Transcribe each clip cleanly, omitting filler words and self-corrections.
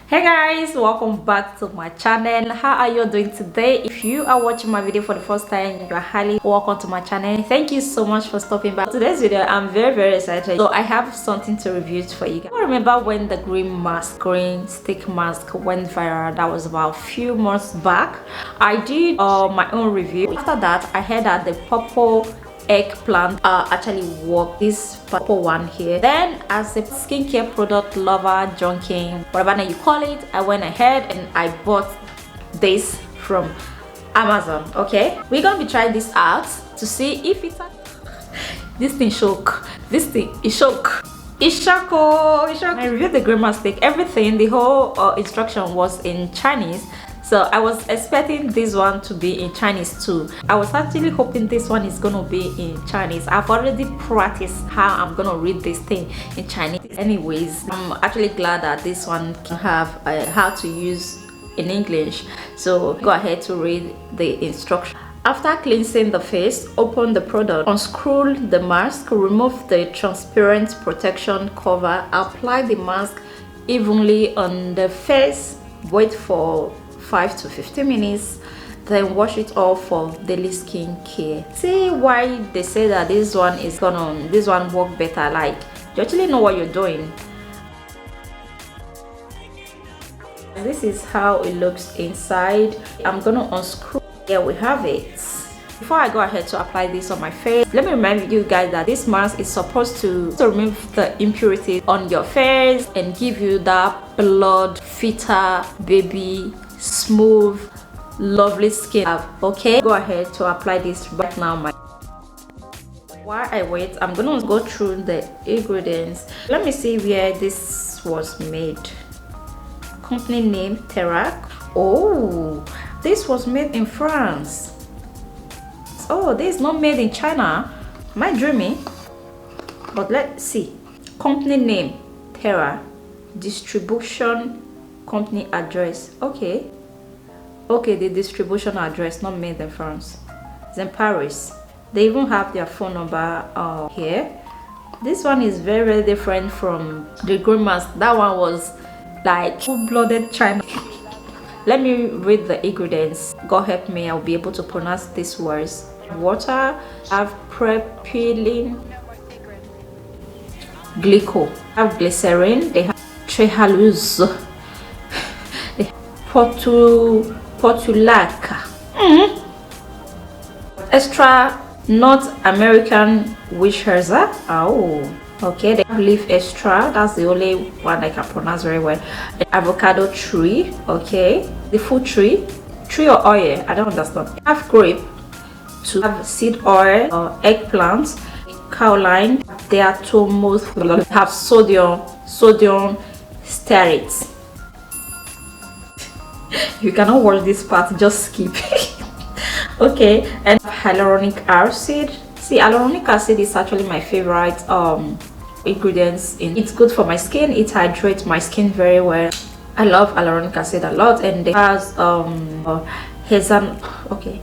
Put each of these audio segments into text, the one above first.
Hey guys, welcome back to my channel. How are you doing today? If you are watching my video for the first time, you are highly welcome to my channel. Thank you so much for stopping by. Today's video, I'm very excited. So I have something to review for you guys. I remember when the green stick mask went viral. That was about a few months back. I did my own review. After that, I heard that the purple eggplant actually work, this purple one here. Then as a skincare product lover, junkie, whatever name you call it, I went ahead and I bought this from Amazon. Okay, we're gonna be trying this out to see if it's this thing shook. This thing is shook. It's shock. I reviewed the green stick. Everything, the whole instruction was in Chinese. So I was expecting this one to be in Chinese too. I was actually hoping this one is gonna be in Chinese. I've already practiced how I'm gonna read this thing in Chinese. Anyways, I'm actually glad that this one can have how to use in English. So go ahead to read the instruction. After cleansing the face, open the product, unscrew the mask, remove the transparent protection cover, apply the mask evenly on the face, wait for 5 to 15 minutes, then wash it off for daily skin care. See why they say that this one work better. Like, you actually know what you're doing. This is how it looks inside. I'm gonna unscrew. Here we have it. Before I go ahead to apply this on my face, let me remind you guys that this mask is supposed to remove the impurities on your face and give you that blood fitter baby smooth lovely skin. Okay, go ahead to apply this right now. While I wait, I'm gonna go through the ingredients. Let me see where this was made. Company name Terac. Oh, this was made in France. Oh, this is not made in China. Am I dreaming? But let's see. Company name Terra. Distribution company address. Okay, the distribution address, not made in France. It's in Paris. They even have their phone number here. This one is very different from the green mask. That one was like full-blooded China. Let me read the ingredients. God help me, I'll be able to pronounce these words. Water, have propylene glycol, have glycerin, they have trehalose, they have portulaca, extra North American witch hazel. Oh, okay, they have leaf extra. That's the only one I can pronounce very well. Avocado tree. Okay, the food tree or oil, I don't understand. They have grape, to have seed oil or eggplant, kaolin. They are tomatoes, have sodium stearate. You cannot watch this part, just skip. Okay, and hyaluronic acid. See, hyaluronic acid is actually my favorite ingredients. It's good for my skin. It hydrates my skin very well. I love hyaluronic acid a lot. And it has okay.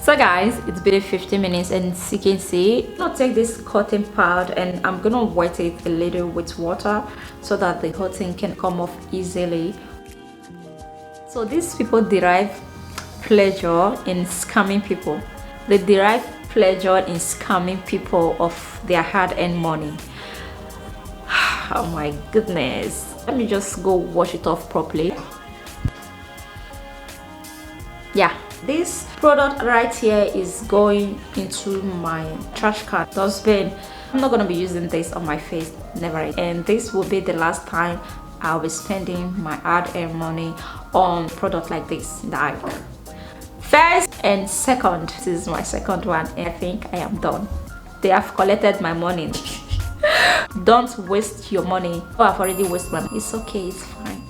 So guys, it's been 15 minutes and as you can see, I'm gonna take this cotton pad and I'm gonna wet it a little with water so that the cotton can come off easily. So these people derive pleasure in scamming people. They derive pleasure in scamming people of their hard-earned money. Oh my goodness. Let me just go wash it off properly. Yeah, this product right here is going into my trash can dustbin. I'm not gonna be using this on my face, never. And this will be the last time I'll be spending my hard-earned money on product like this. Like first and second, this is my second one, and I think I am done. They have collected my money. Don't waste your money. Oh, I've already wasted money. It's okay, it's fine.